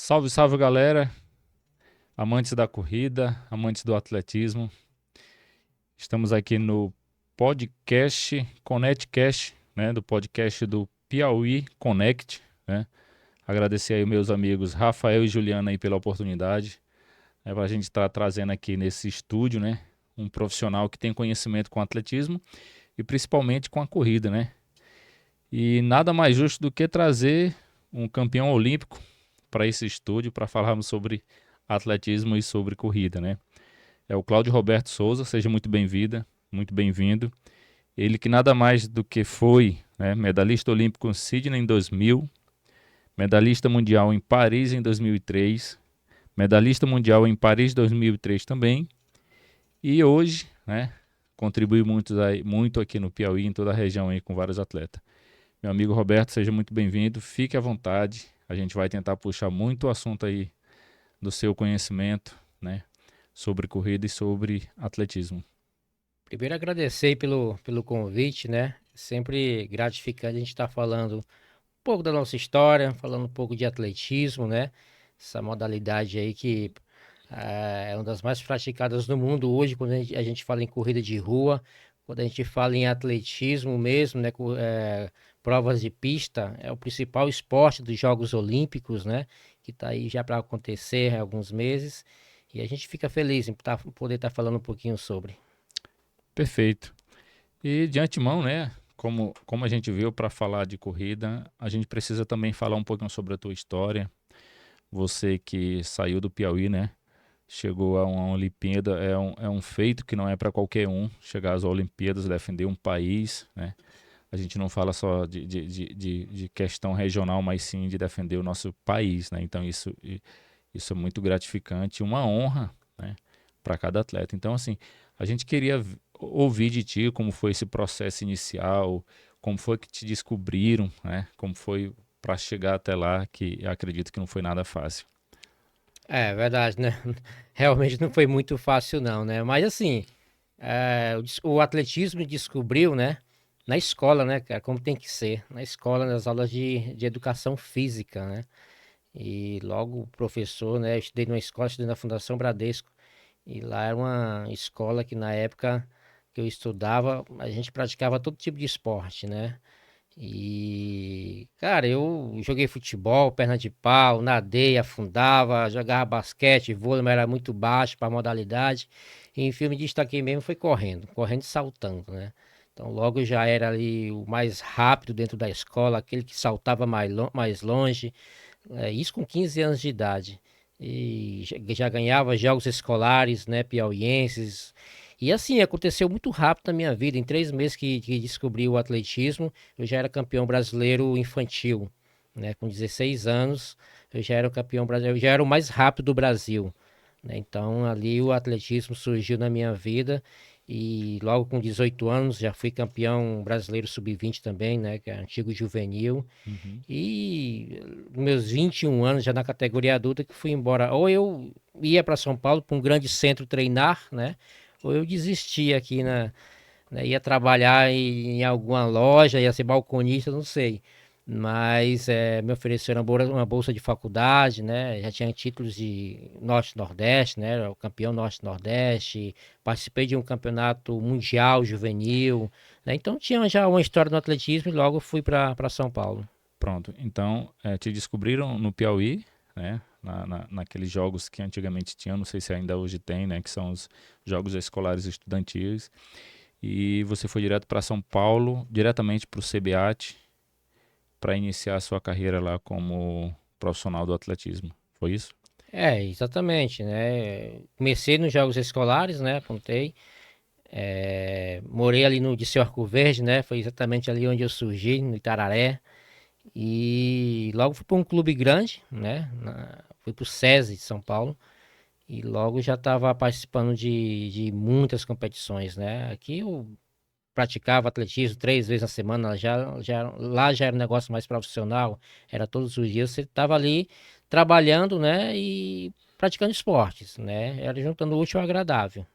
Salve, salve galera, amantes da corrida, amantes do atletismo. Estamos aqui no podcast ConnectCast, né, do podcast do Piauí Connect, né? Agradecer aí meus amigos Rafael e Juliana aí pela oportunidade, né, para a gente estar trazendo aqui nesse estúdio, né, um profissional que tem conhecimento com atletismo e principalmente com a corrida, né? E nada mais justo do que trazer um campeão olímpico para esse estúdio para falarmos sobre atletismo e sobre corrida, né? É o Cláudio Roberto Souza, seja muito bem-vinda, muito bem-vindo. Ele que nada mais do que foi, né, medalhista olímpico em Sydney em 2000, medalhista mundial em Paris em 2003, medalhista mundial em Paris 2003 também, e hoje, né, contribui muito aqui no Piauí, em toda a região aí com vários atletas. Meu amigo Roberto, seja muito bem-vindo, fique à vontade. A gente vai tentar puxar muito o assunto aí do seu conhecimento, né, sobre corrida e sobre atletismo. Primeiro agradecer aí pelo convite, né? Sempre gratificante a gente estar falando um pouco da nossa história, falando um pouco de atletismo, né? Essa modalidade aí que é uma das mais praticadas no mundo hoje, quando a gente fala em corrida de rua, quando a gente fala em atletismo mesmo, né? Provas de pista, é o principal esporte dos Jogos Olímpicos, né? Que está aí já para acontecer há alguns meses. E a gente fica feliz em poder estar falando um pouquinho sobre. Perfeito. E de antemão, né, como a gente viu para falar de corrida, a gente precisa também falar um pouquinho sobre a tua história. Você que saiu do Piauí, né, chegou a uma Olimpíada, é um feito que não é para qualquer um chegar às Olimpíadas, defender um país, né? A gente não fala só de questão regional, mas sim de defender o nosso país, né? Então isso é muito gratificante, uma honra, né, para cada atleta. Então, assim, a gente queria ouvir de ti como foi esse processo inicial, como foi que te descobriram, né? Como foi para chegar até lá, que eu acredito que não foi nada fácil. É verdade, né? Realmente não foi muito fácil não, né? Mas assim, o atletismo descobriu, né? Na escola, né, cara? Como tem que ser. Na escola, nas aulas de educação física, né? E logo o professor, né? Eu estudei numa escola, estudei na Fundação Bradesco. E lá era uma escola que na época que eu estudava, a gente praticava todo tipo de esporte, né? E, cara, eu joguei futebol, perna de pau, nadei, afundava, jogava basquete, vôlei, mas era muito baixo para a modalidade. E em filme destaquei mesmo foi correndo, correndo e saltando, né? Então logo eu já era ali o mais rápido dentro da escola, aquele que saltava mais longe, isso com 15 anos de idade. E já ganhava jogos escolares, né, piauienses. E assim, aconteceu muito rápido na minha vida. Em 3 meses que descobri o atletismo, eu já era campeão brasileiro infantil, né? Com 16 anos, eu já era o campeão brasileiro, eu já era o mais rápido do Brasil, né? Então, ali o atletismo surgiu na minha vida. E logo com 18 anos já fui campeão brasileiro sub-20 também, né? Que é antigo juvenil. Uhum. E meus 21 anos já na categoria adulta que fui embora. Ou eu ia para São Paulo, para um grande centro treinar, né? Ou eu desistia aqui né? Ia trabalhar em alguma loja, ia ser balconista, não sei. Mas me ofereceram uma bolsa de faculdade, né? Já tinha títulos de Norte-Nordeste, né? Era o campeão Norte-Nordeste. Participei de um campeonato mundial juvenil, né? Então tinha já uma história no atletismo e logo fui para São Paulo. Pronto. Então, te descobriram no Piauí, né? Naqueles jogos que antigamente tinham, não sei se ainda hoje tem, né? Que são os Jogos Escolares Estudantis. E você foi direto para São Paulo, diretamente para o CBAT, para iniciar a sua carreira lá como profissional do atletismo. Foi isso? Exatamente, né? Comecei nos jogos escolares, né? Apontei. Morei ali no Liceu Arco Verde, né? Foi exatamente ali onde eu surgi, no Itararé. E logo fui para um clube grande, né? Fui para o SESI de São Paulo. E logo já estava participando de muitas competições, né? Aqui eu praticava atletismo 3 vezes na semana, lá já era um negócio mais profissional, era todos os dias, você estava ali trabalhando, né, e praticando esportes, né, era juntando o útil ao agradável.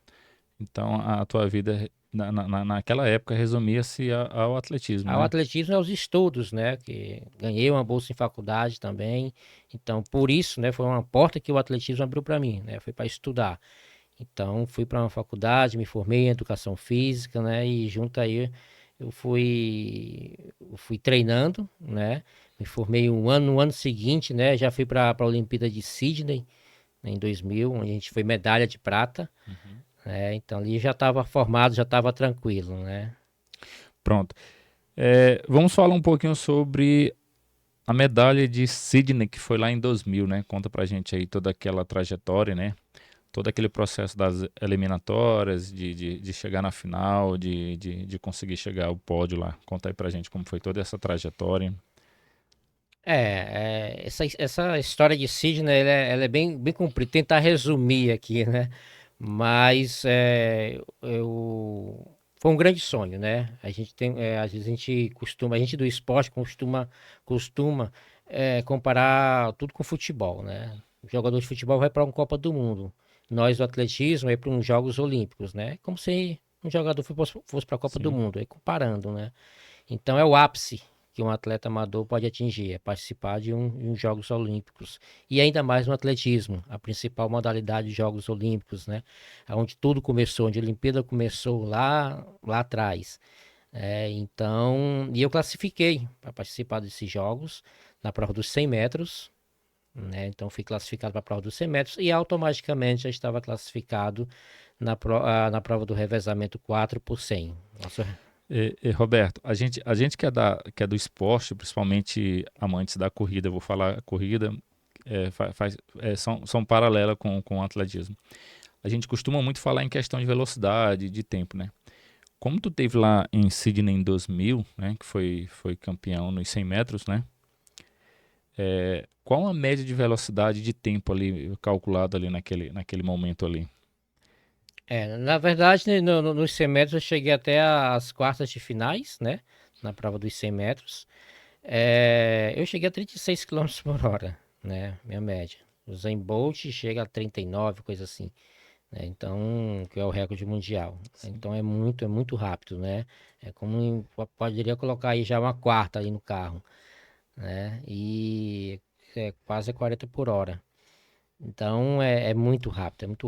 Então, a tua vida naquela época resumia-se ao atletismo, Ao né? atletismo é os estudos, né? Que ganhei uma bolsa em faculdade também. Então, por isso, né? Foi uma porta que o atletismo abriu para mim, né? Foi para estudar. Então, fui para uma faculdade, me formei em educação física, né? E junto aí eu fui treinando, né? Me formei um ano, no ano seguinte, né? Já fui para a Olimpíada de Sydney, né, em 2000, onde a gente foi medalha de prata, Uhum. né? Então ali já estava formado, já estava tranquilo, né? Pronto. Vamos falar um pouquinho sobre a medalha de Sydney, que foi lá em 2000, né? Conta pra gente aí toda aquela trajetória, né? Todo aquele processo das eliminatórias, de chegar na final, de conseguir chegar ao pódio lá. Conta aí pra gente como foi toda essa trajetória. Essa história de Sydney, ela é bem, bem comprida. Tentar resumir aqui, né? Mas foi um grande sonho, né? A gente tem, às vezes a gente do esporte costuma comparar tudo com futebol, né? O jogador de futebol vai para uma Copa do Mundo. Nós do atletismo é para uns Jogos Olímpicos, né? Como se um jogador fosse para a Copa do Sim, Mundo, aí comparando, né? Então é o ápice que um atleta amador pode atingir, é participar de uns Jogos Olímpicos. E ainda mais no atletismo, a principal modalidade de Jogos Olímpicos, né? Onde tudo começou, onde a Olimpíada começou lá atrás. Então, e eu classifiquei para participar desses Jogos na prova dos 100 metros, né? Então fui classificado para a prova dos 100 metros e automaticamente já estava classificado na prova do revezamento 4 por 100. Nossa, Roberto, a gente que é do esporte, principalmente amantes da corrida, eu vou falar corrida, são paralelas com o atletismo. A gente costuma muito falar em questão de velocidade, de tempo, né? Como tu teve lá em Sydney em 2000, né, que foi campeão nos 100 metros, né? Qual a média de velocidade de tempo ali calculado ali naquele momento ali? Na verdade, né, nos 100 metros eu cheguei até as quartas de finais, né? Na prova dos 100 metros. Eu cheguei a 36 quilômetros por hora, né? Minha média. O Zayn Bolt chega a 39, coisa assim, né? Então, que é o recorde mundial. Sim. Então é muito rápido, né? É como poderia colocar aí já uma quarta ali no carro, né? E é quase 40 por hora. Então é muito rápido,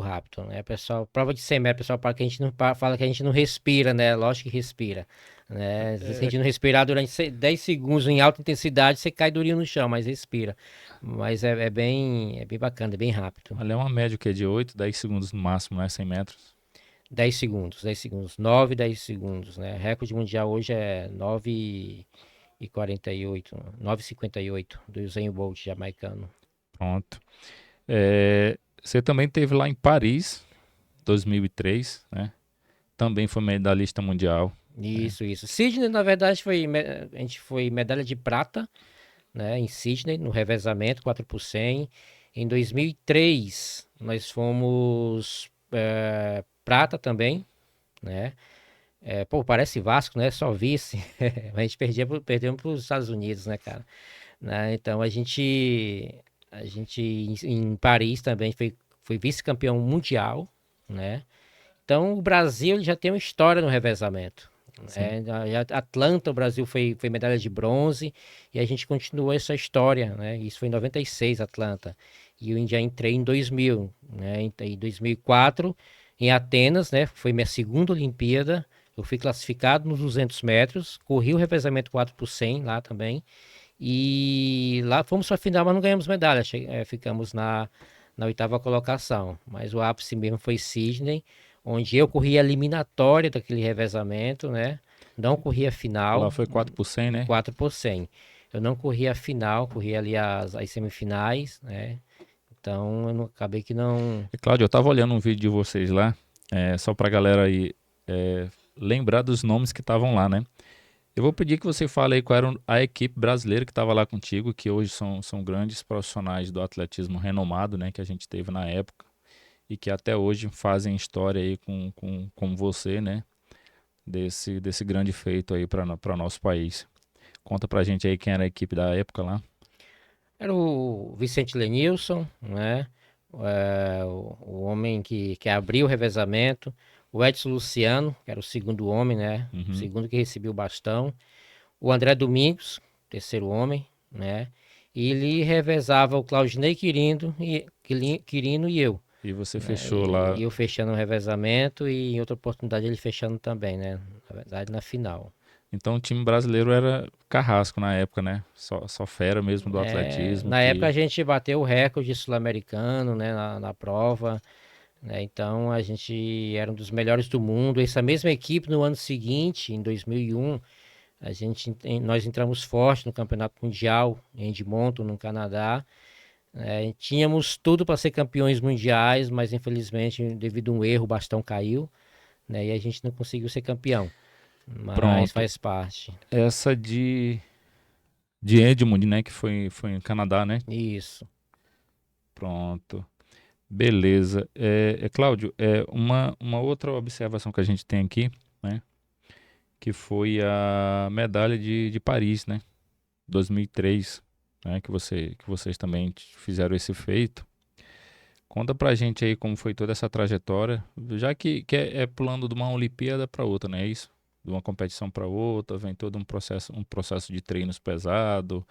né? Pessoal, prova de 100 metros, pessoal fala que a gente não, fala que a gente não respira, né? Lógico que respira, né? Se a É, gente não respirar durante 10 segundos em alta intensidade, você cai durinho no chão, mas respira. Mas é bem bacana, é bem rápido. ali é uma média que é de 8, 10 segundos no máximo, né? 100 metros. 10 segundos, 9, 10 segundos, né? Recorde mundial hoje é 9:48, 9:58 do Usain Bolt jamaicano. Pronto. Você também teve lá em Paris, 2003, né? Também foi medalhista mundial, né? Isso. Sydney, na verdade, a gente foi medalha de prata, né, em Sydney, no revezamento 4 por 100. Em 2003, nós fomos prata também, né? Pô, parece Vasco, né? Só vice. A gente perdemos para os Estados Unidos, né, cara? Né? Então a gente em Paris também foi vice-campeão mundial, né? Então o Brasil ele já tem uma história no revezamento. Sim. Atlanta, o Brasil foi medalha de bronze e a gente continuou essa história, né? Isso foi em 96, Atlanta. E eu já entrei em 2000, né? Em 2004, em Atenas, né? Foi minha segunda Olimpíada. Eu fui classificado nos 200 metros, corri o revezamento 4 por 100 lá também. E lá fomos para a final, mas não ganhamos medalha. Ficamos na oitava colocação. Mas o ápice mesmo foi Sydney, onde eu corri a eliminatória daquele revezamento, né? Não corri a Lá final, foi 4 por 100, né? 4 por 100. Eu não corri a final, corri ali as semifinais, né? Então eu não, acabei que não. Cláudio, eu tava olhando um vídeo de vocês lá, só pra galera aí lembrar dos nomes que estavam lá, né? Eu vou pedir que você fale aí qual era a equipe brasileira que estava lá contigo, que hoje são grandes profissionais do atletismo renomado, né? Que a gente teve na época e que até hoje fazem história aí com você, né? Desse grande feito aí para nosso país. Conta pra gente aí quem era a equipe da época lá. Era o Vicente Lenilson, né? O homem que abriu o revezamento. o Edson Luciano, que era o segundo homem, né? O Uhum. segundo que recebia o bastão. O André Domingos, terceiro homem, né? E ele revezava o Claudinei Quirino e eu, E você né? fechou lá. E eu fechando o revezamento e em outra oportunidade ele fechando também, né? Na verdade, na final. Então o time brasileiro era carrasco na época, né? Só fera mesmo do É, atletismo na época que. a gente bateu o recorde sul-americano, né? Na prova, né? Então a gente era um dos melhores do mundo. Essa mesma equipe no ano seguinte, em 2001, nós entramos forte no Campeonato Mundial em Edmonton, no Canadá. Tínhamos tudo para ser campeões mundiais, mas infelizmente, devido a um erro, o bastão caiu, né? E a gente não conseguiu ser campeão. Mas Pronto. faz parte. Essa de Edmund, né? Que foi em Canadá, né? Isso. Pronto. Beleza. Cláudio, uma outra observação que a gente tem aqui, né? Que foi a medalha de Paris, né? 2003, né? Que vocês também fizeram esse feito. Conta pra gente aí como foi toda essa trajetória, já que é pulando de uma Olimpíada para outra, né? É isso? De uma competição para outra, vem todo um processo de treinos pesado,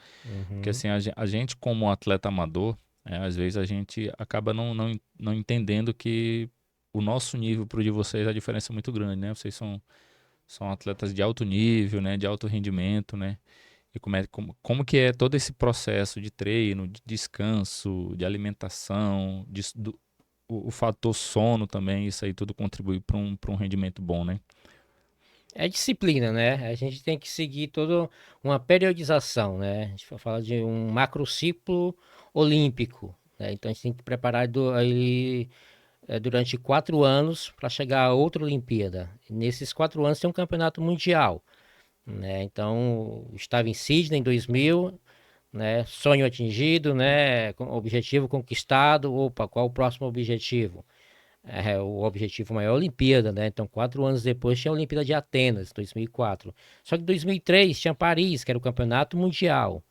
porque Uhum. assim, a gente como atleta amador, às vezes a gente acaba não entendendo que o nosso nível pro de vocês, a diferença é muito grande, né? Vocês são atletas de alto nível, né? De alto rendimento, né? E como que é todo esse processo de treino, de descanso, de alimentação, o fator sono também, isso aí tudo contribui para um rendimento bom, né? É disciplina, né? A gente tem que seguir toda uma periodização, né? A gente fala de um macrociclo olímpico, né? Então a gente tem que preparar durante 4 anos para chegar a outra Olimpíada. E nesses 4 anos tem um campeonato mundial, né? Então estava em Sydney em 2000, né? Sonho atingido, né? Objetivo conquistado. Opa, qual o próximo objetivo? O objetivo maior é a Olimpíada, né? Então, 4 anos depois tinha a Olimpíada de Atenas, 2004. Só que em 2003 tinha Paris, que era o campeonato mundial,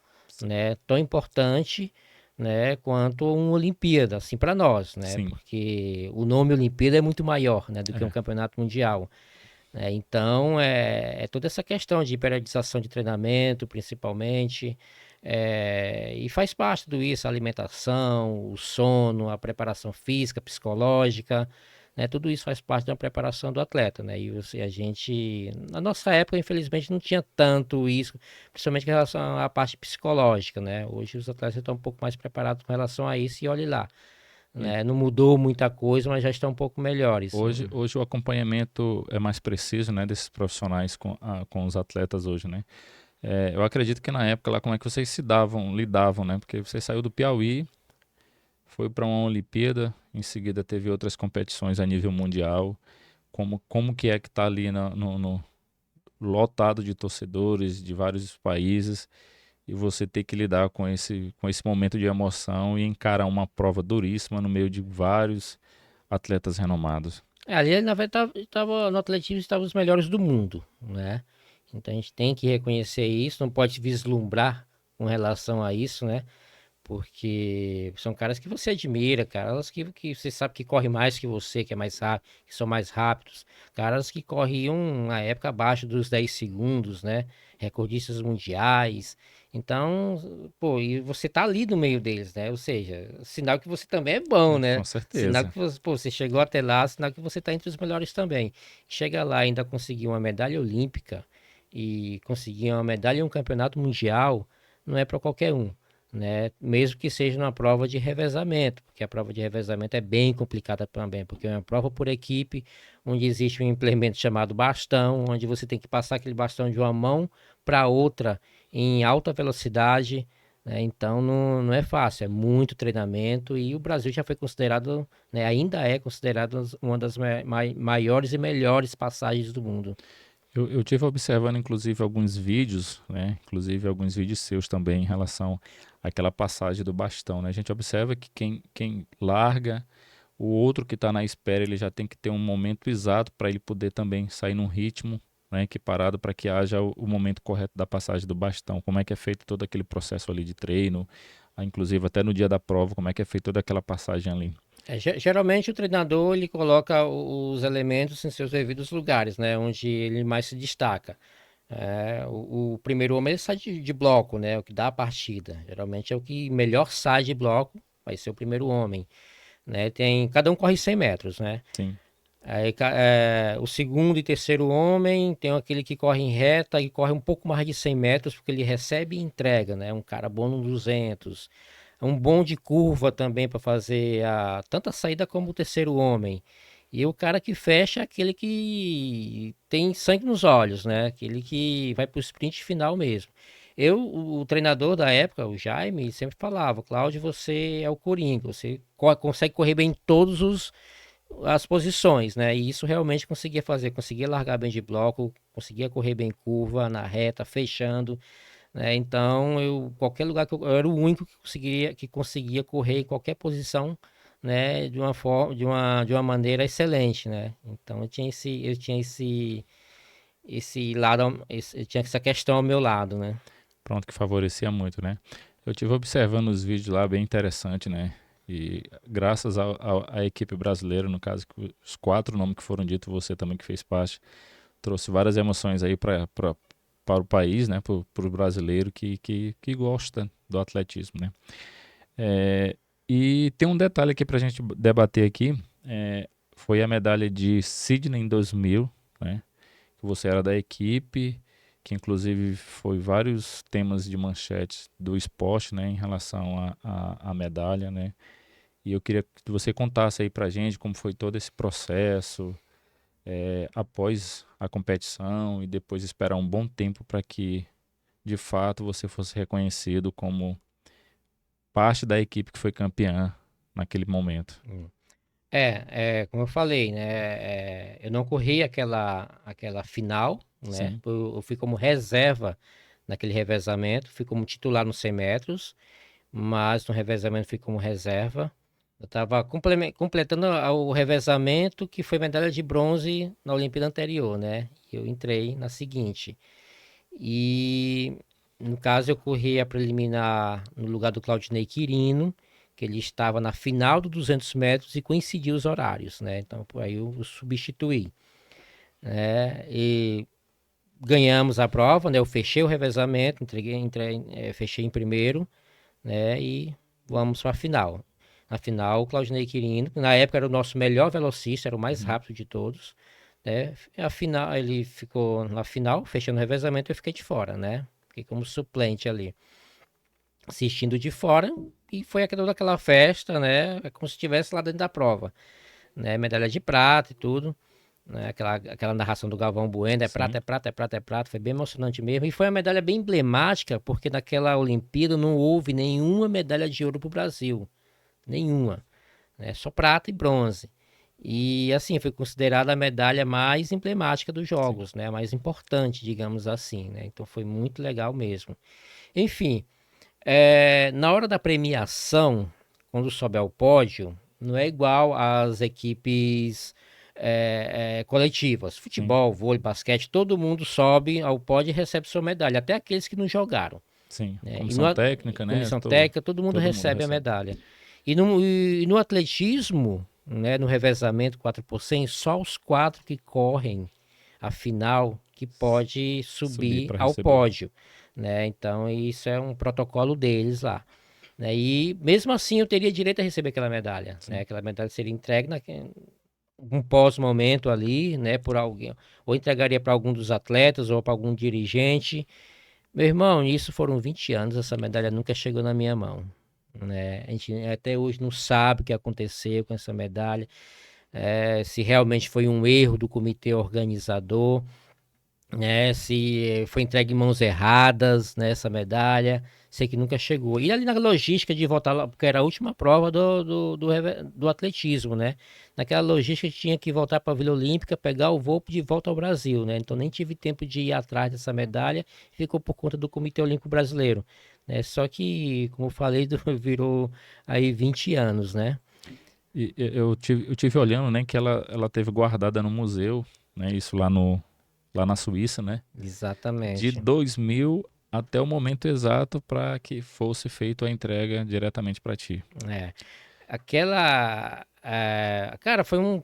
né? Tão importante, né? Quanto uma Olimpíada, assim, para nós, né? Sim, Porque o nome Olimpíada é muito maior, né? Do que um é. campeonato mundial. Né? Então, é toda essa questão de periodização de treinamento, principalmente, e faz parte do isso, a alimentação, o sono, a preparação física, psicológica, né? Tudo isso faz parte da preparação do atleta, né? A gente, na nossa época, infelizmente, não tinha tanto isso, principalmente em relação à parte psicológica, né? Hoje os atletas estão um pouco mais preparados com relação a isso e olhe lá, E né? Não mudou muita coisa, mas já estão um pouco melhores. hoje o acompanhamento é mais preciso, né, desses profissionais com os atletas hoje, né? Eu acredito que na época lá, como é que vocês lidavam, né? Porque você saiu do Piauí, foi para uma Olimpíada, em seguida teve outras competições a nível mundial. Como que é que tá ali no lotado de torcedores de vários países e você ter que lidar com esse momento de emoção e encarar uma prova duríssima no meio de vários atletas renomados. Ali, na verdade, no atletismo estavam os melhores do mundo, né? Então a gente tem que reconhecer isso, não pode vislumbrar com relação a isso, né? Porque são caras que você admira, caras que você sabe que corre mais que você, que é mais rápido, que são mais rápidos, caras que corriam na época abaixo dos 10 segundos, né? Recordistas mundiais. Então, pô, e você tá ali no meio deles, né? Ou seja, sinal que você também é bom, né? Com Sinal certeza. que você, pô, você chegou até lá, sinal que você tá entre os melhores também. Chega lá e ainda conseguir uma medalha olímpica e conseguir uma medalha em um campeonato mundial, não é para qualquer um, né? Mesmo que seja numa prova de revezamento, porque a prova de revezamento é bem complicada também, porque é uma prova por equipe, onde existe um implemento chamado bastão, onde você tem que passar aquele bastão de uma mão para outra em alta velocidade, né? Então não é fácil, é muito treinamento e o Brasil já foi considerado, né, ainda é considerado uma das maiores e melhores passagens do mundo. Eu tive observando, inclusive, alguns vídeos, né? Inclusive alguns vídeos seus também em relação àquela passagem do bastão, né? A gente observa que quem larga, o outro que está na espera, ele já tem que ter um momento exato para ele poder também sair num ritmo, né? Equiparado para que haja o momento correto da passagem do bastão. Como é que é feito todo aquele processo ali de treino, inclusive até no dia da prova, como é que é feita toda aquela passagem ali. Geralmente o treinador ele coloca os elementos em seus devidos lugares, né? Onde ele mais se destaca. O primeiro homem ele sai de bloco, né? O que dá a partida. Geralmente é o que melhor sai de bloco, vai ser o primeiro homem, né? Cada um corre 100 metros, né? Sim, Aí, o segundo e terceiro homem tem aquele que corre em reta e corre um pouco mais de 100 metros, porque ele recebe e entrega, né? Um cara bom no 200. Um bom de curva também para fazer tanto a saída como o terceiro homem. E o cara que fecha é aquele que tem sangue nos olhos, né? Aquele que vai para o sprint final mesmo. O treinador da época, o Jaime, sempre falava: Cláudio, você é o Coringa, você consegue correr bem em todos as posições, né? E isso realmente conseguia fazer, conseguia largar bem de bloco, conseguia correr bem em curva, na reta, fechando, né? Então, qualquer lugar eu era o único que conseguia correr em qualquer posição, né? De uma forma, de uma maneira excelente, né? Então, eu tinha esse lado, eu tinha essa questão ao meu lado, né? pronto, que favorecia muito, né? Eu tive observando os vídeos lá, bem interessante, né? E graças à equipe brasileira, no caso, que os 4 nomes que foram ditos, você também que fez parte, trouxe várias emoções aí para o país, né? Para o brasileiro que gosta do atletismo, né? É, e tem um detalhe aqui para a gente debater aqui, foi a medalha de Sydney em 2000, né? Que você era da equipe, que inclusive foi vários temas de manchetes do esporte, né, em relação à medalha, né? E eu queria que você contasse aí pra gente como foi todo esse processo, após a competição e depois esperar um bom tempo para que, de fato, você fosse reconhecido como parte da equipe que foi campeã naquele momento. Hum. Como eu falei, né? Eu não corri aquela final, né? Sim, Eu fui como reserva naquele revezamento, fui como titular nos 100 metros, mas no revezamento fui como reserva. Eu estava completando o revezamento que foi medalha de bronze na Olimpíada anterior, né? Eu entrei na seguinte. E no caso eu corri a preliminar no lugar do Claudinei Quirino, que ele estava na final do 200 metros e coincidiu os horários, né? Então por aí eu o substituí, né? E ganhamos a prova, né? Eu fechei o revezamento, fechei em primeiro, né? E vamos para a final. Na final, o Claudinei Quirino, que na época era o nosso melhor velocista, era o mais uhum, rápido de todos, né? A final, ele ficou na final, fechando o revezamento, eu fiquei de fora, né? Fiquei como suplente ali, assistindo de fora, e foi toda aquela festa, né? É como se estivesse lá dentro da prova, né? Medalha de prata e tudo, né? Aquela narração do Galvão Bueno, é prata, sim, é prata, é prata, é prata, foi bem emocionante mesmo. E foi uma medalha bem emblemática, porque naquela Olimpíada não houve nenhuma medalha de ouro para o Brasil, nenhuma, né? Só prata e bronze. E assim, foi considerada a medalha mais emblemática dos sim, jogos, né? A mais importante, digamos assim, né? Então foi muito legal mesmo. Enfim, na hora da premiação, quando sobe ao pódio, não é igual às equipes coletivas. sim, Futebol, vôlei, basquete, todo mundo sobe ao pódio e recebe sua medalha, até aqueles que não jogaram, sim. né? E Comissão técnica, né? comissão técnica, todo mundo Todo mundo recebe a recebe. medalha. E no atletismo, né, no revezamento 4x100, só os 4 que correm a final que pode Subir subir para ao receber. pódio, né? Então isso é um protocolo deles lá, né? E mesmo assim eu teria direito a receber aquela medalha, né? Sim. Aquela medalha seria entregue um pós-momento ali, né, por alguém, ou entregaria para algum dos atletas ou para algum dirigente. Meu irmão, isso foram 20 anos, essa medalha nunca chegou na minha mão, né? A gente até hoje não sabe o que aconteceu com essa medalha, se realmente foi um erro do comitê organizador, né? Se foi entregue em mãos erradas, né, essa medalha, sei que nunca chegou. E ali na logística de voltar lá, porque era a última prova do atletismo, né? Naquela logística tinha que voltar para a Vila Olímpica, pegar o voo de volta ao Brasil, né? Então nem tive tempo de ir atrás dessa medalha, ficou por conta do Comitê Olímpico Brasileiro, né? Só que, como eu falei, virou aí 20 anos, né? Eu tive olhando, né, que ela teve guardada no museu, né, isso lá na Suíça, né, de Exatamente. 2000 até o momento exato para que fosse feita a entrega diretamente para ti. É. Aquela. Cara, foram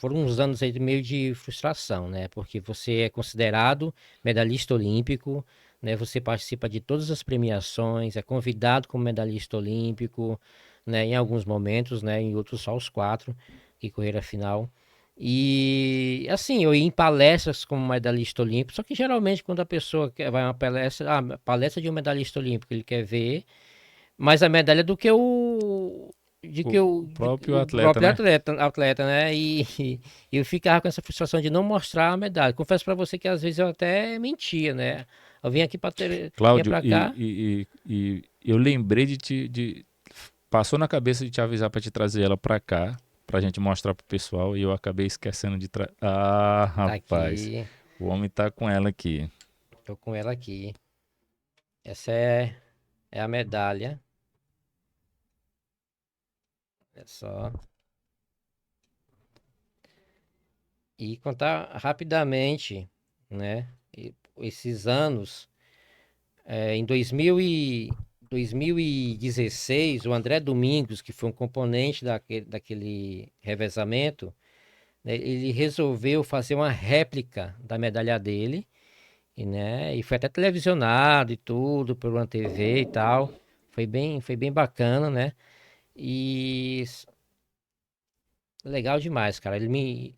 uns anos aí meio de frustração, né? Porque você é considerado medalhista olímpico, né? Você participa de todas as premiações, é convidado como medalhista olímpico, né? Em alguns momentos, né? Em outros só os quatro que correram a final. E assim, eu ia em palestras como medalhista olímpico, só que geralmente quando a pessoa vai a uma palestra, palestra de um medalhista olímpico, ele quer ver mais a medalha do que O próprio o atleta, próprio né? atleta, né? E eu ficava com essa frustração de não mostrar a medalha. Confesso para você que às vezes eu até mentia, né? Eu vim aqui para ter, vinha Cláudio, para cá. e eu lembrei passou na cabeça de te avisar para te trazer ela para cá, pra gente mostrar pro pessoal, e eu acabei esquecendo de trazer. Ah, Tá rapaz, aqui, o homem tá com ela aqui. tô com ela aqui. Essa é a medalha. É só. E contar rapidamente, né? Esses anos. Em 2016, o André Domingos, que foi um componente daquele revezamento, né, ele resolveu fazer uma réplica da medalha dele, e foi até televisionado e tudo, por uma TV e tal. Foi bem bacana, né? E legal demais, cara.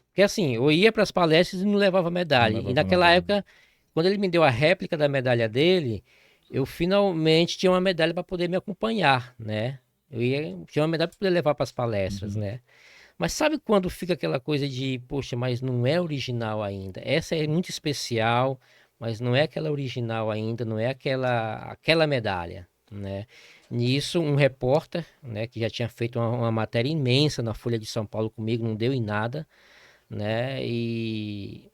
Porque assim, eu ia para as palestras e não levava Não medalha. E levava naquela medalha. época, quando ele me deu a réplica da medalha dele, eu finalmente tinha uma medalha para poder me acompanhar, né? Tinha uma medalha para poder levar para as palestras, Uhum. né? Mas sabe quando fica aquela coisa de, poxa, mas não é original ainda? Essa é muito especial, mas não é aquela original ainda, não é aquela medalha, né? Nisso, um repórter, né, que já tinha feito uma matéria imensa na Folha de São Paulo comigo, não deu em nada, né? E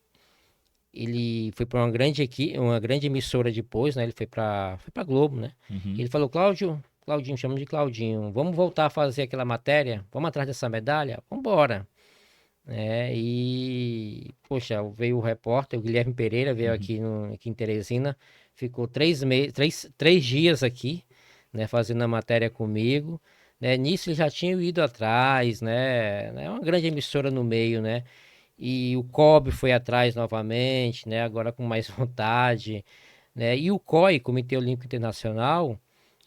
ele foi para uma grande equipe, uma grande emissora depois, né? Ele foi para Globo, né? Uhum. Ele falou: Claudinho, chama de Claudinho, vamos voltar a fazer aquela matéria? Vamos atrás dessa medalha? Vamos embora. Poxa, veio o repórter, o Guilherme Pereira, veio Uhum. aqui em Teresina, ficou 3 dias aqui, né, fazendo a matéria comigo, né, nisso ele já tinha ido atrás, né, é uma grande emissora no meio, né, e o COB foi atrás novamente, né, agora com mais vontade, né, e o COI, Comitê Olímpico Internacional,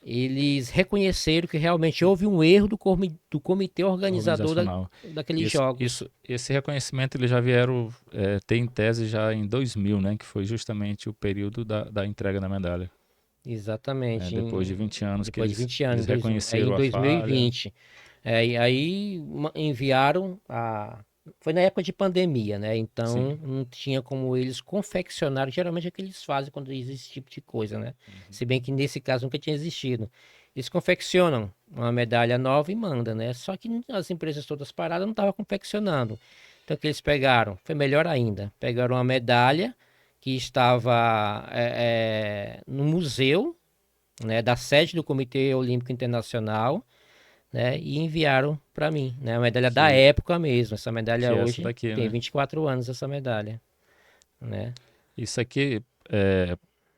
eles reconheceram que realmente houve um erro do comitê organizador Organizacional. daqueles jogos. Esse reconhecimento eles já vieram ter em tese já em 2000, né? Que foi justamente o período da entrega da medalha. Exatamente, Depois de 20 anos que depois de 20 eles anos, aí em reconheceram a falha. 2020. E aí enviaram Foi na época de pandemia, né? Então Sim. não tinha como eles confeccionar, geralmente é o que eles fazem quando existe esse tipo de coisa, né? Uhum. Se bem que nesse caso nunca tinha existido. Eles confeccionam uma medalha nova e mandam, né? Só que as empresas todas paradas não estavam confeccionando. Então o que eles pegaram? Foi melhor ainda. Pegaram uma medalha que estava no museu, né, da sede do Comitê Olímpico Internacional, né, e enviaram para mim, né, a medalha da Que, época mesmo. Essa que medalha é essa hoje daqui, tem né? 24 anos, essa medalha, né? Isso aqui,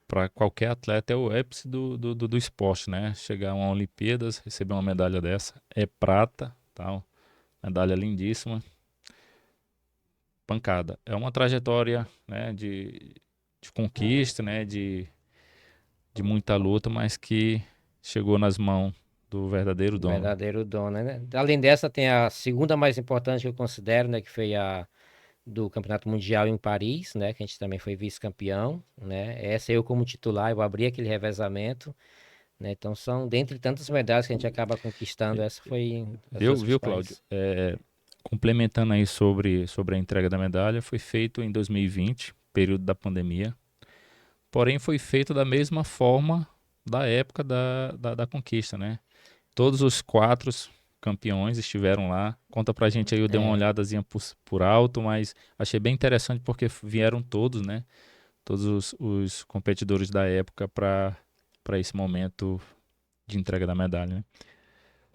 para qualquer atleta, é o ápice do esporte, né? Chegar a uma Olimpíadas, receber uma medalha dessa. É prata, tal. Medalha lindíssima. Pancada. É uma trajetória, né, de conquista, né, de muita luta, mas que chegou nas mãos do verdadeiro O dono. verdadeiro dono, né? Além dessa, tem a segunda mais importante que eu considero, né, que foi a do Campeonato Mundial em Paris, né, que a gente também foi vice-campeão, né? Essa eu como titular, eu abri aquele revezamento, né? Então são, dentre tantas medalhas que a gente acaba conquistando, essa foi as duas Viu, Cláudio? principais. Complementando aí sobre a entrega da medalha, foi feito em 2020, período da pandemia. Porém, foi feito da mesma forma da época da conquista, né? Todos os quatro campeões estiveram lá. Conta pra gente aí, eu dei uma É, olhadazinha por alto, mas achei bem interessante porque vieram todos, né? Todos os competidores da época para esse momento de entrega da medalha, né?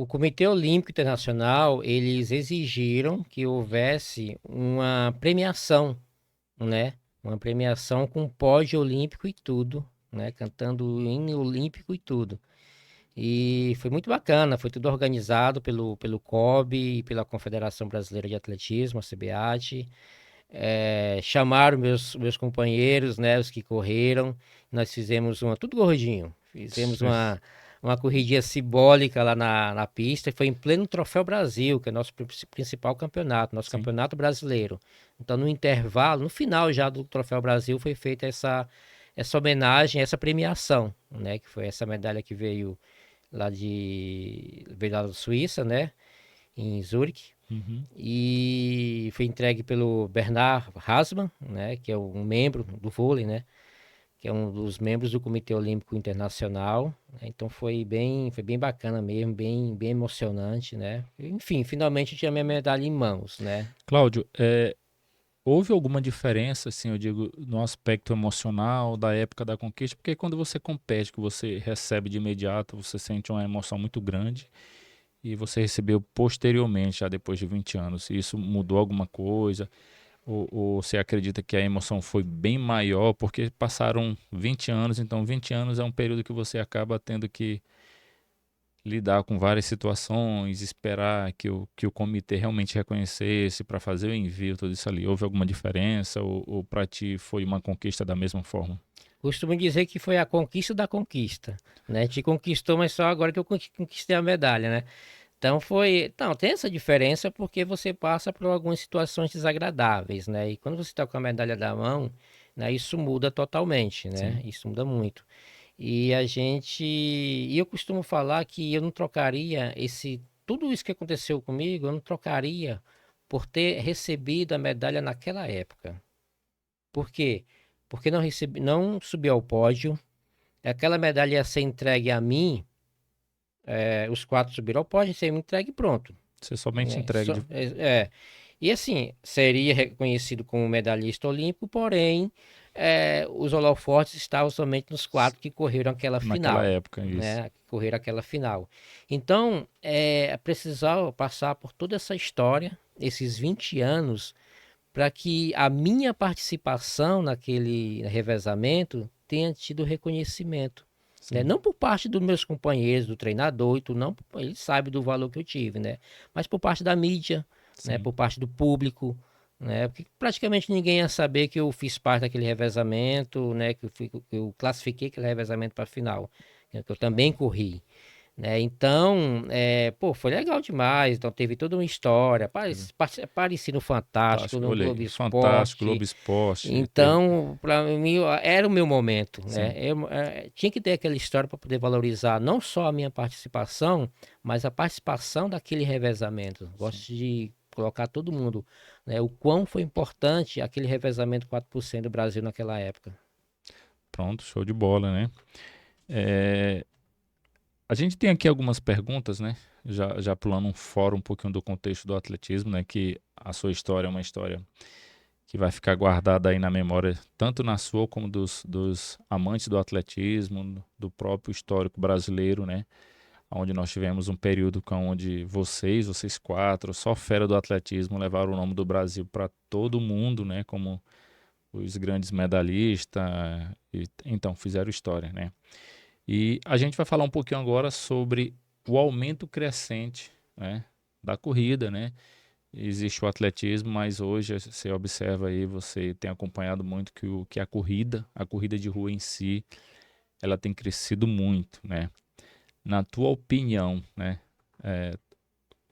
o Comitê Olímpico Internacional, eles exigiram que houvesse uma premiação, né? Uma premiação com pódio olímpico e tudo, né? Cantando o hino olímpico e tudo. E foi muito bacana, foi tudo organizado pelo COB e pela Confederação Brasileira de Atletismo, a CBAT. Chamaram meus companheiros, né, os que correram. Nós fizemos tudo gordinho, fizemos uma corridinha simbólica lá na pista, e foi em pleno Troféu Brasil, que é o nosso principal campeonato, nosso Sim. campeonato brasileiro. Então, no intervalo, no final já do Troféu Brasil, foi feita essa homenagem, essa premiação, né, que foi essa medalha que veio lá da Suíça, né, em Zurique. Uhum. E foi entregue pelo Bernard Hasman, né, que é um membro do vôlei, né, que é um dos membros do Comitê Olímpico Internacional. Então foi bem bacana mesmo, bem emocionante, né. Enfim, finalmente eu tinha minha medalha em mãos, né. Cláudio, houve alguma diferença, assim, eu digo, no aspecto emocional da época da conquista? Porque quando você compete, que você recebe de imediato, você sente uma emoção muito grande e você recebeu posteriormente, já depois de 20 anos. Isso mudou alguma coisa? Ou você acredita que a emoção foi bem maior? Porque passaram 20 anos, então 20 anos é um período que você acaba tendo que lidar com várias situações, esperar que o comitê realmente reconhecesse para fazer o envio, tudo isso ali. Houve alguma diferença ou para ti foi uma conquista da mesma forma? Costumo dizer que foi a conquista da conquista, né. Te conquistou, mas só agora que eu conquistei a medalha, né. Então não, tem essa diferença porque você passa por algumas situações desagradáveis, né? E quando você está com a medalha da mão, né, isso muda totalmente, né? Sim, Isso muda muito. E eu costumo falar que eu não trocaria tudo isso que aconteceu comigo, eu não trocaria por ter recebido a medalha naquela época. Por quê? Porque não subi ao pódio, aquela medalha ia ser entregue a mim, os quatro subiram ao pódio, ia ser entregue e pronto. você somente entregue de... E assim, seria reconhecido como medalhista olímpico, porém, os holofotes estavam somente nos quatro que correram aquela naquela final, época, isso. né? Que correram aquela final. Então, precisava passar por toda essa história, esses 20 anos, para que a minha participação naquele revezamento tenha tido reconhecimento, né? Sim, Não por parte dos meus companheiros, do treinador e tudo, não, ele sabe do valor que eu tive, né? Mas por parte da mídia, né? sim. Por parte do público, né? Porque praticamente ninguém ia saber que eu fiz parte daquele revezamento, né? Que eu classifiquei aquele revezamento para a final, né? Que eu também corri, né? Então, pô, foi legal demais. Então, teve toda uma história. Apareci no Fantástico, Fantástico, no olhei. Globo Fantástico, Esporte. Globo Esporte, teve... Então, para mim, era o meu momento, né? Sim, Tinha que ter aquela história para poder valorizar não só a minha participação, mas a participação daquele revezamento. sim. Gosto de colocar todo mundo, né? O quão foi importante aquele revezamento 4% do Brasil naquela época. Pronto, show de bola, né? É, a gente tem aqui algumas perguntas, né? Já pulando fora um pouquinho do contexto do atletismo, né? Que a sua história é uma história que vai ficar guardada aí na memória, tanto na sua como dos amantes do atletismo, do próprio histórico brasileiro, né? Onde nós tivemos um período onde vocês quatro, só fera do atletismo, levaram o nome do Brasil para todo mundo, né? Como os grandes medalhistas, e, então fizeram história, né? E a gente vai falar um pouquinho agora sobre o aumento crescente, né, da corrida, né? Existe o atletismo, mas hoje você observa aí, você tem acompanhado muito que a corrida de rua em si, ela tem crescido muito, né? Na tua opinião, né, é,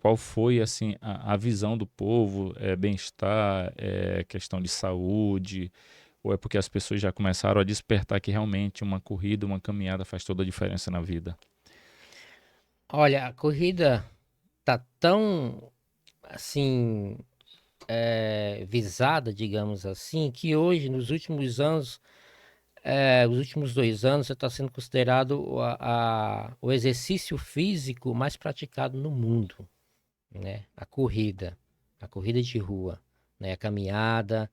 qual foi assim a visão do povo? É bem-estar, é questão de saúde, ou é porque as pessoas já começaram a despertar que realmente uma corrida, uma caminhada faz toda a diferença na vida? Olha, a corrida tá tão assim visada, digamos assim, que hoje, nos últimos anos, os últimos 2 anos, está sendo considerado o exercício físico mais praticado no mundo, né? A corrida de rua, né? A caminhada,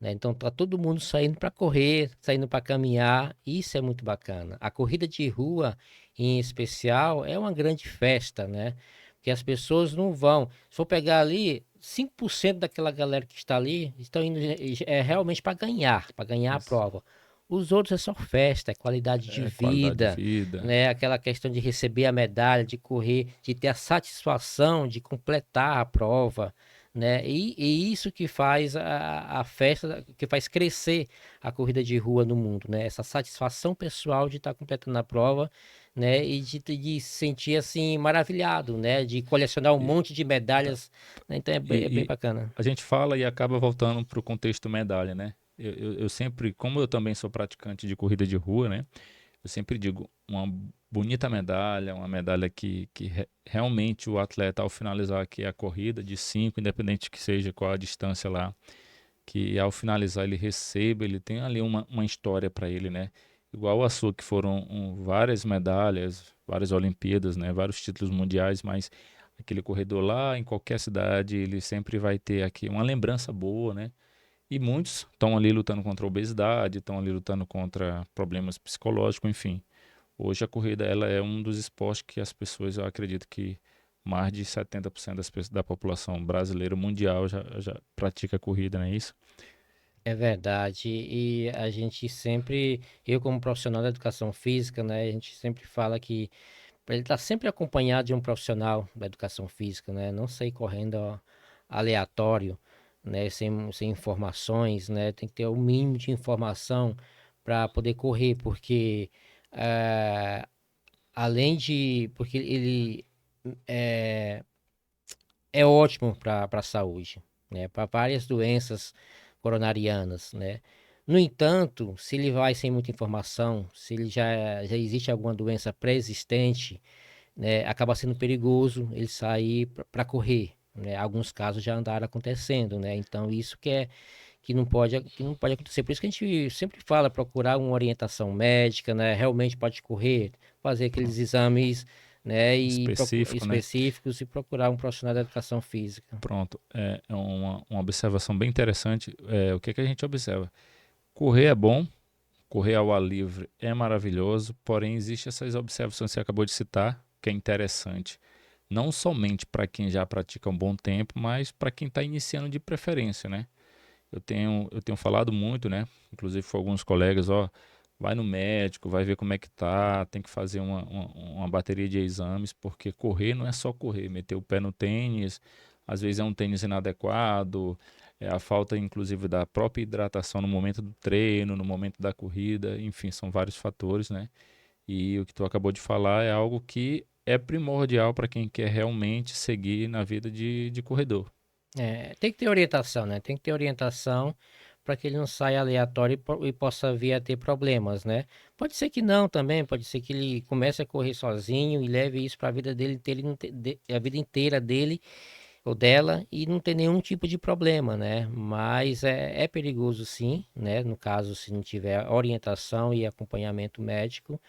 né? Então tá todo mundo saindo para correr, saindo para caminhar, isso é muito bacana. A corrida de rua, em especial, é uma grande festa, né? Porque as pessoas não vão. Se for pegar ali, 5% daquela galera que está ali estão indo realmente para ganhar a Isso. prova. Os outros é só festa, é qualidade de qualidade de vida, vida. né? Aquela questão de receber a medalha, de correr, de ter a satisfação de completar a prova, né? E isso que faz a festa, que faz crescer a corrida de rua no mundo, né? Essa satisfação pessoal de estar completando a prova, né? E de se sentir assim maravilhado, né? De colecionar um E, monte de tá. medalhas, né? Então é bem E bacana. a gente fala e acaba voltando para o contexto medalha, né? Eu sempre, como eu também sou praticante de corrida de rua, né? Eu sempre digo, uma bonita medalha, uma medalha que realmente o atleta, ao finalizar aqui a corrida de 5, independente que seja qual a distância lá, que ao finalizar ele receba, ele tem ali uma história para ele, né? Igual a sua, que foram várias medalhas, várias Olimpíadas, né? Vários títulos mundiais, mas aquele corredor lá, em qualquer cidade, ele sempre vai ter aqui uma lembrança boa, né? E muitos estão ali lutando contra a obesidade, estão ali lutando contra problemas psicológicos, enfim. Hoje a corrida ela é um dos esportes que as pessoas, eu acredito que mais de 70% da população brasileira mundial já pratica corrida, não é isso? É verdade. E a gente sempre, eu como profissional da educação física, né, a gente sempre fala que para ele estar sempre acompanhado de um profissional da educação física, né, não sair correndo ó, aleatório, né, sem informações, né, tem que ter o mínimo de informação para poder correr, porque eh, porque ele é, é ótimo para a saúde, né? Para várias doenças coronarianas, né? No entanto, se ele vai sem muita informação, se ele já existe alguma doença pré-existente, né, acaba sendo perigoso ele sair para correr, né? Alguns casos já andaram acontecendo, né? Então isso que não pode acontecer. Por isso que a gente sempre fala procurar uma orientação médica, né? Realmente pode correr, fazer aqueles Pronto. exames, né? Específico, né? Específicos e procurar um profissional da educação física. Pronto. É uma observação bem interessante. O que que a gente observa? Correr é bom, correr ao ar livre é maravilhoso, porém existe essas observações que você acabou de citar, que é interessante. Não somente para quem já pratica um bom tempo, mas para quem está iniciando de preferência, né? Eu tenho falado muito, né? Inclusive com alguns colegas, ó, vai no médico, vai ver como é que tá, tem que fazer uma bateria de exames, porque correr não é só correr, meter o pé no tênis, às vezes é um tênis inadequado, é a falta, inclusive, da própria hidratação no momento do treino, no momento da corrida, enfim, são vários fatores, né? E o que tu acabou de falar é algo que é primordial para quem quer realmente seguir na vida de corredor. É, tem que ter orientação, né? Tem que ter orientação para que ele não saia aleatório e possa vir a ter problemas, né? Pode ser que não também, pode ser que ele comece a correr sozinho e leve isso para a vida dele inteira, e não a vida inteira dele ou dela e não ter nenhum tipo de problema, né? Mas é perigoso sim, né? No caso, se não tiver orientação e acompanhamento médico,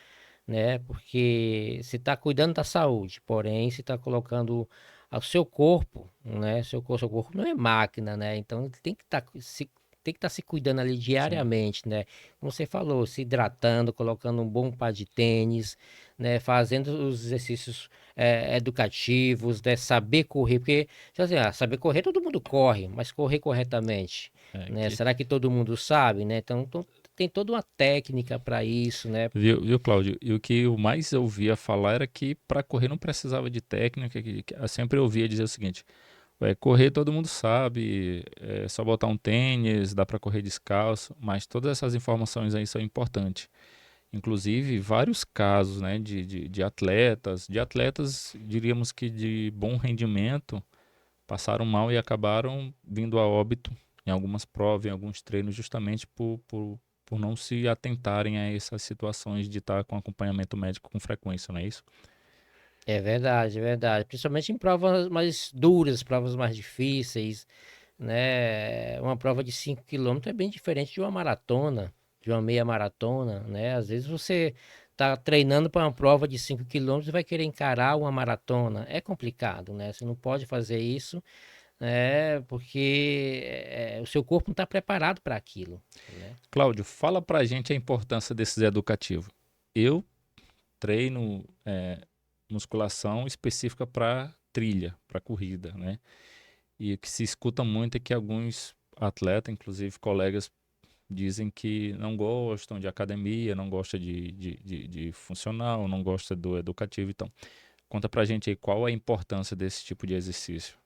né? Porque se está cuidando da saúde, porém se está colocando ao seu corpo, né? Seu corpo não é máquina, né? Então ele tem que estar se cuidando ali Sim. diariamente, né? Como você falou, se hidratando, colocando um bom par de tênis, né? Fazendo os exercícios educativos, né? Saber correr, porque tipo assim, saber correr todo mundo corre, mas correr corretamente, É, né? que Será que todo mundo sabe, né? Então tem toda uma técnica para isso, né? Viu, Cláudio? E o que eu mais ouvia falar era que para correr não precisava de técnica, que eu sempre ouvia dizer o seguinte: correr todo mundo sabe, é só botar um tênis, dá para correr descalço, mas todas essas informações aí são importantes. Inclusive, vários casos, né, de atletas, diríamos que de bom rendimento, passaram mal e acabaram vindo a óbito em algumas provas, em alguns treinos, justamente por não se atentarem a essas situações de estar com acompanhamento médico com frequência, não é isso? É verdade, é verdade. Principalmente em provas mais duras, provas mais difíceis, né? Uma prova de 5 quilômetros é bem diferente de uma maratona, de uma meia maratona, né? Às vezes você tá treinando para uma prova de 5 quilômetros e vai querer encarar uma maratona. É complicado, né? Você não pode fazer isso, né? Porque o seu corpo não está preparado para aquilo, né? Cláudio, fala pra gente a importância desses educativos. Eu treino musculação específica para trilha, para corrida, né? E o que se escuta muito é que alguns atletas, inclusive colegas, dizem que não gostam de academia, não gostam de funcional, não gostam do educativo. Então, conta pra gente aí qual a importância desse tipo de exercício.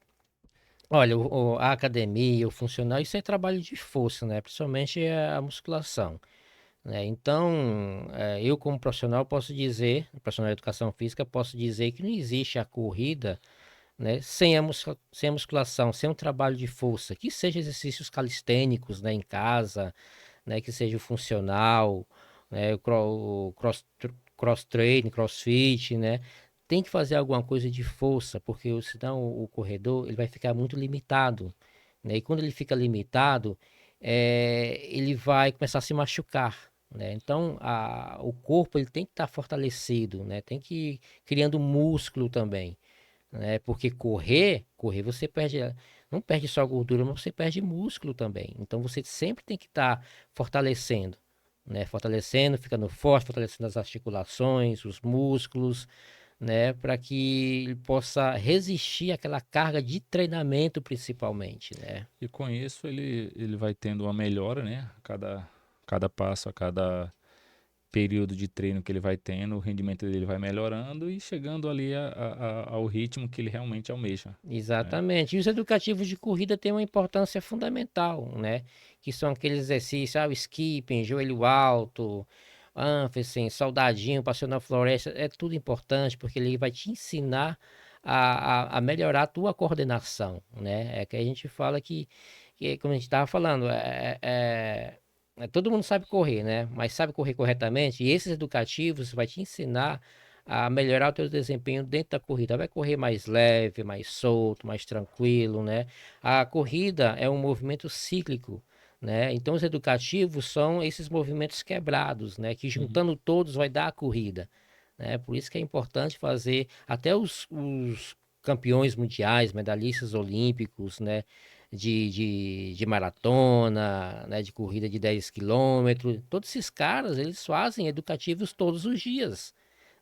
Olha, a academia, o funcional, isso é trabalho de força, né? Principalmente a musculação, né? Então, eu como profissional posso dizer, profissional de educação física, posso dizer que não existe a corrida, né, sem a musculação, sem um trabalho de força, que seja exercícios calistênicos, né, em casa, né, que seja o funcional, né, cross training, crossfit, né, tem que fazer alguma coisa de força, porque senão o corredor ele vai ficar muito limitado, né, e quando ele fica limitado, ele vai começar a se machucar. Né? Então, o corpo ele tem que estar fortalecido, né? Tem que ir criando músculo também, né? Porque correr você perde, não perde só gordura, mas você perde músculo também. Então você sempre tem que estar fortalecendo, né? Fortalecendo, ficando forte, fortalecendo as articulações, os músculos, né? Para que ele possa resistir àquela carga de treinamento, principalmente, né? E com isso ele vai tendo uma melhora, né? Cada passo, a cada período de treino que ele vai tendo, o rendimento dele vai melhorando e chegando ali ao ritmo que ele realmente almeja, né? Exatamente. E os educativos de corrida têm uma importância fundamental, né? Que são aqueles exercícios, o skipping, joelho alto, ânfase, soldadinho, passeio na floresta, é tudo importante porque ele vai te ensinar a melhorar a tua coordenação, né? É que a gente fala que como a gente estava falando, todo mundo sabe correr, né? Mas sabe correr corretamente? E esses educativos vai te ensinar a melhorar o teu desempenho dentro da corrida. Vai correr mais leve, mais solto, mais tranquilo, né? A corrida é um movimento cíclico, né? Então os educativos são esses movimentos quebrados, né? Que Uhum. juntando todos vai dar a corrida, né? Por isso que é importante fazer até os campeões mundiais, medalhistas olímpicos, né? De maratona, né? De corrida de 10 quilômetros. Todos esses caras, eles fazem educativos todos os dias,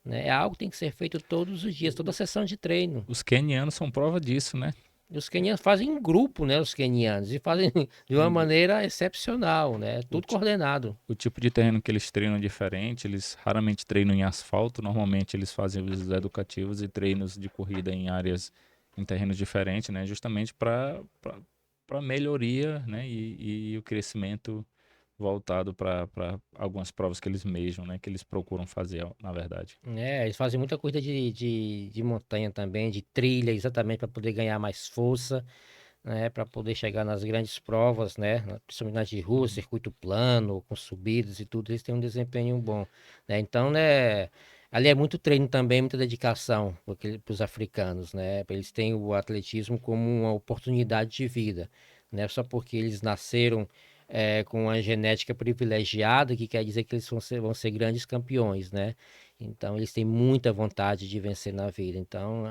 né? É algo que tem que ser feito todos os dias, toda O- sessão de treino. Os quenianos são prova disso, né? E os quenianos fazem em grupo, né? Os quenianos, e fazem de uma Em maneira excepcional, né? O, Tudo coordenado. o tipo de terreno que eles treinam é diferente, eles raramente treinam em asfalto, normalmente eles fazem os educativos e treinos de corrida em áreas, em terrenos diferentes, né? Justamente para melhoria, né? E o crescimento voltado para algumas provas que eles mejam, né? Que eles procuram fazer, na verdade. Eles fazem muita corrida de montanha também, de trilha, exatamente para poder ganhar mais força, né? Para poder chegar nas grandes provas, né? Principalmente nas de rua, Uhum. circuito plano, com subidas e tudo, eles têm um desempenho bom, né? Então, né? Ali é muito treino também, muita dedicação para os africanos, né? Eles têm o atletismo como uma oportunidade de vida, né? Só porque eles nasceram com uma genética privilegiada, que quer dizer que eles vão ser grandes campeões, né? Então eles têm muita vontade de vencer na vida. Então,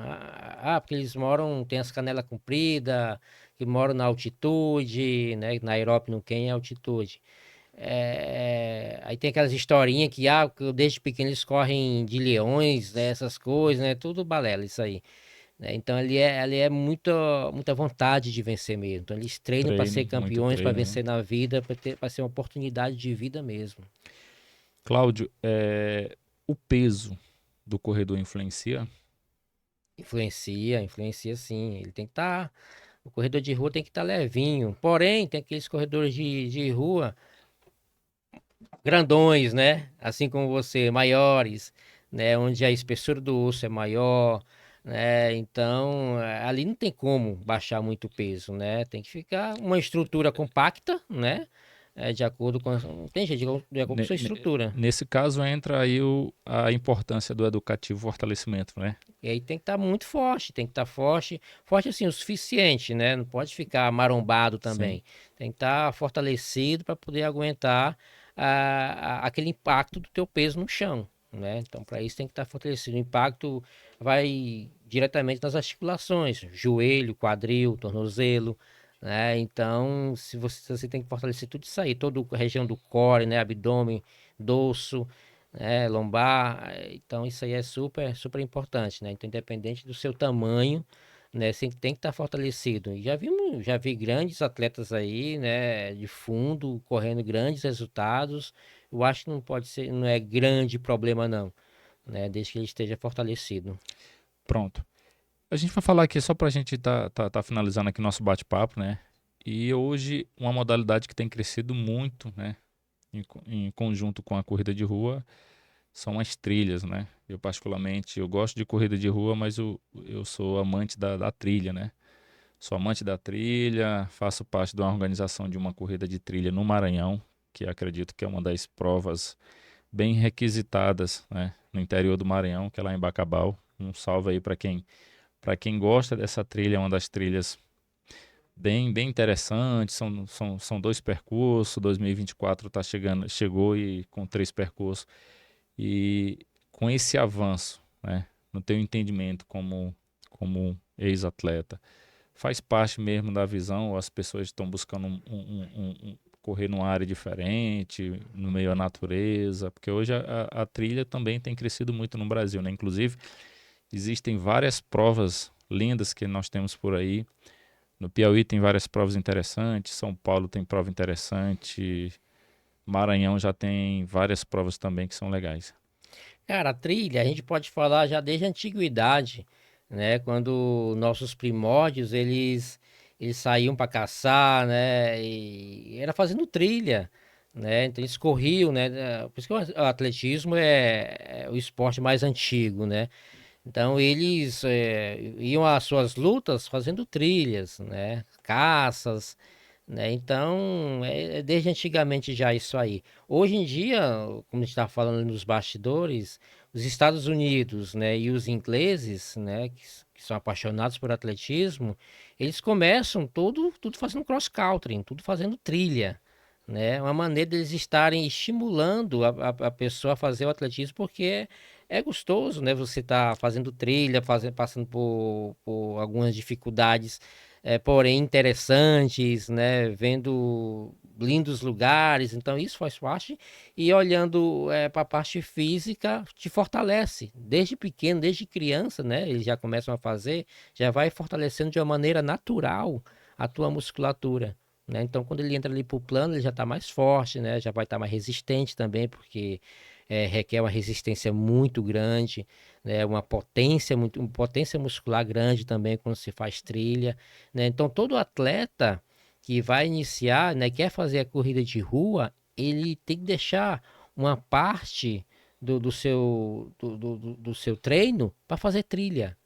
porque eles moram, tem as canelas compridas, que moram na altitude, né? Na Europa no Quênia é altitude. Aí tem aquelas historinhas que desde pequeno eles correm de leões, né? Essas coisas, né? Tudo balela isso aí, né? Então ali é muita vontade de vencer mesmo. Então eles treinam para ser Muito campeões, para treino, né? vencer na vida, para ser uma oportunidade de vida mesmo. Cláudio, o peso do corredor influencia? Influencia sim. Ele tem que estar. O corredor de rua tem que estar levinho. Porém, tem aqueles corredores de rua grandões, né? Assim como você, maiores, né? Onde a espessura do osso é maior, né? Então, ali não tem como baixar muito o peso, né? Tem que ficar uma estrutura compacta, né? De acordo com. Não tem jeito, de acordo com a sua estrutura. Nesse caso entra aí a importância do educativo fortalecimento, né? E aí tem que estar muito forte, tem que estar forte, forte assim, o suficiente, né? Não pode ficar marombado Sim, também. Tem que estar fortalecido para poder aguentar aquele impacto do teu peso no chão, né? Então, para isso tem que estar fortalecido. O impacto vai diretamente nas articulações, joelho, quadril, tornozelo, né? Então, se você tem que fortalecer tudo isso aí, toda a região do core, né? Abdômen, dorso, lombar. Então isso aí é super, super importante, né? Então, independente do seu tamanho, né? Tem que estar fortalecido. E já vi grandes atletas aí, né, de fundo, correndo grandes resultados. Eu acho que não pode ser, não é grande problema não, né? Desde que ele esteja fortalecido. Pronto. A gente vai falar aqui só para a gente tá finalizando aqui nosso bate-papo, né? E hoje uma modalidade que tem crescido muito, né? Em conjunto com a corrida de rua, são as trilhas, né? Eu particularmente, eu gosto de corrida de rua, mas eu sou amante da trilha, né? Sou amante da trilha, faço parte de uma organização de uma corrida de trilha no Maranhão, que acredito que é uma das provas bem requisitadas, né? No interior do Maranhão, que é lá em Bacabal. Um salve aí para quem gosta dessa trilha, é uma das trilhas bem interessantes. São dois percursos. 2024 chegou e com 3 percursos. E com esse avanço, né, no teu entendimento como ex-atleta, faz parte mesmo da visão, ou as pessoas estão buscando correr numa área diferente, no meio da natureza, porque hoje a trilha também tem crescido muito no Brasil, né? Inclusive, existem várias provas lindas que nós temos por aí. No Piauí tem várias provas interessantes, São Paulo tem prova interessante, Maranhão já tem várias provas também que são legais. Cara, a trilha, a gente pode falar já desde a antiguidade, né? Quando nossos primórdios, eles saíam para caçar, né? E era fazendo trilha, né? Então eles corriam, né? Por isso que o atletismo é o esporte mais antigo, né? Então eles iam às suas lutas fazendo trilhas, né? Caças, né? Então é desde antigamente já isso aí. Hoje em dia, como a gente está falando nos bastidores, os Estados Unidos, né, e os ingleses, né, que são apaixonados por atletismo, eles começam tudo fazendo cross-country, tudo fazendo trilha. Né, uma maneira deles estarem estimulando a pessoa a fazer o atletismo, porque é gostoso, né? Você tá fazendo trilha, passando por algumas dificuldades, porém interessantes, né? Vendo lindos lugares, então isso faz parte. E olhando para a parte física, te fortalece. Desde pequeno, desde criança, né? Eles já começam a fazer, já vai fortalecendo de uma maneira natural a tua musculatura. Né? Então, quando ele entra ali para o plano, ele já está mais forte, né? Já vai estar mais resistente também, porque requer uma resistência muito grande, né? Uma potência muscular grande também quando se faz trilha, né? Então todo atleta que vai iniciar, né, quer fazer a corrida de rua, ele tem que deixar uma parte do seu treino para fazer trilha.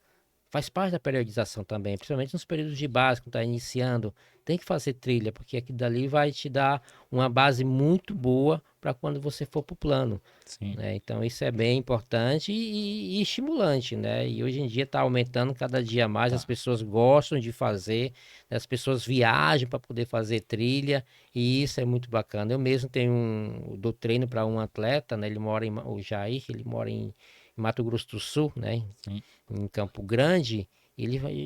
Faz parte da periodização também, principalmente nos períodos de base, quando está iniciando, tem que fazer trilha, porque aquilo dali vai te dar uma base muito boa para quando você for para o plano. Sim, Né? Então isso é bem importante e estimulante, né? E hoje em dia está aumentando cada dia mais, as tá. pessoas gostam de fazer, né? As pessoas viajam para poder fazer trilha e isso é muito bacana. Eu mesmo dou treino para um atleta, né? Ele mora o Jair, ele mora em Mato Grosso do Sul, né? Sim, Em Campo Grande.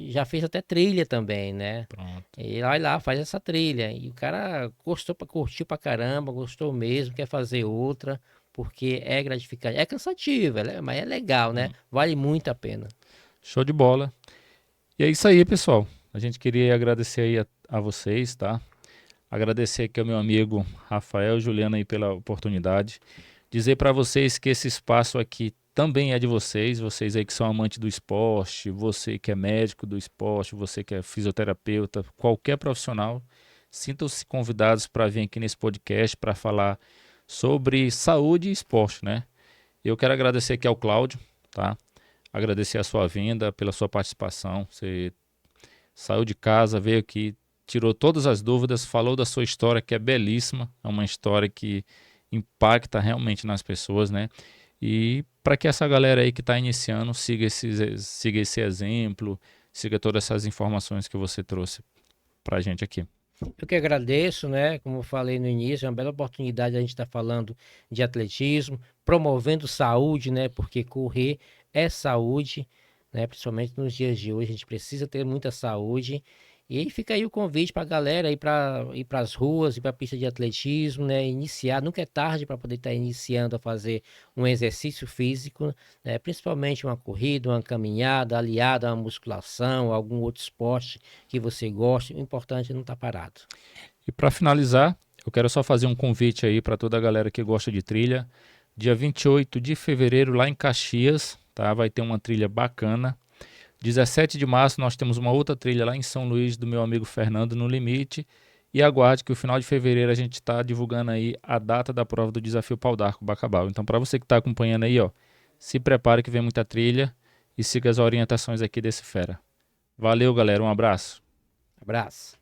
Já fez até trilha também, né? pronto. E vai lá, faz essa trilha. E o cara curtiu pra caramba, gostou mesmo, quer fazer outra porque é gratificante. É cansativo, mas é legal, né? Hum. Vale muito a pena. Show de bola. E é isso aí, pessoal. A gente queria agradecer aí a vocês, tá? Agradecer aqui ao meu amigo Rafael e Juliana aí pela oportunidade. Dizer para vocês que esse espaço aqui também é de vocês aí que são amantes do esporte, você que é médico do esporte, você que é fisioterapeuta, qualquer profissional, sintam-se convidados para vir aqui nesse podcast para falar sobre saúde e esporte, né? Eu quero agradecer aqui ao Cláudio, tá? Agradecer a sua vinda, pela sua participação. Você saiu de casa, veio aqui, tirou todas as dúvidas, falou da sua história, que é belíssima, é uma história que impacta realmente nas pessoas, né? E para que essa galera aí que está iniciando siga esse exemplo, siga todas essas informações que você trouxe para a gente aqui. Eu que agradeço, né? Como eu falei no início, é uma bela oportunidade a gente estar falando de atletismo, promovendo saúde, né? Porque correr é saúde, né? Principalmente nos dias de hoje, a gente precisa ter muita saúde. E aí fica aí o convite para a galera ir para as ruas, ir para a pista de atletismo, né? Iniciar, nunca é tarde para poder estar iniciando a fazer um exercício físico, né? Principalmente uma corrida, uma caminhada, aliada a uma musculação, algum outro esporte que você goste. O importante é não estar parado. E para finalizar, eu quero só fazer um convite aí para toda a galera que gosta de trilha. Dia 28 de fevereiro, lá em Caxias, tá? Vai ter uma trilha bacana. 17 de março, nós temos uma outra trilha lá em São Luís, do meu amigo Fernando, no Limite. E aguarde que o final de fevereiro a gente está divulgando aí a data da prova do Desafio Pau d'Arco Bacabal. Então, para você que está acompanhando aí, ó, se prepare que vem muita trilha e siga as orientações aqui desse fera. Valeu, galera. Um abraço. Abraço.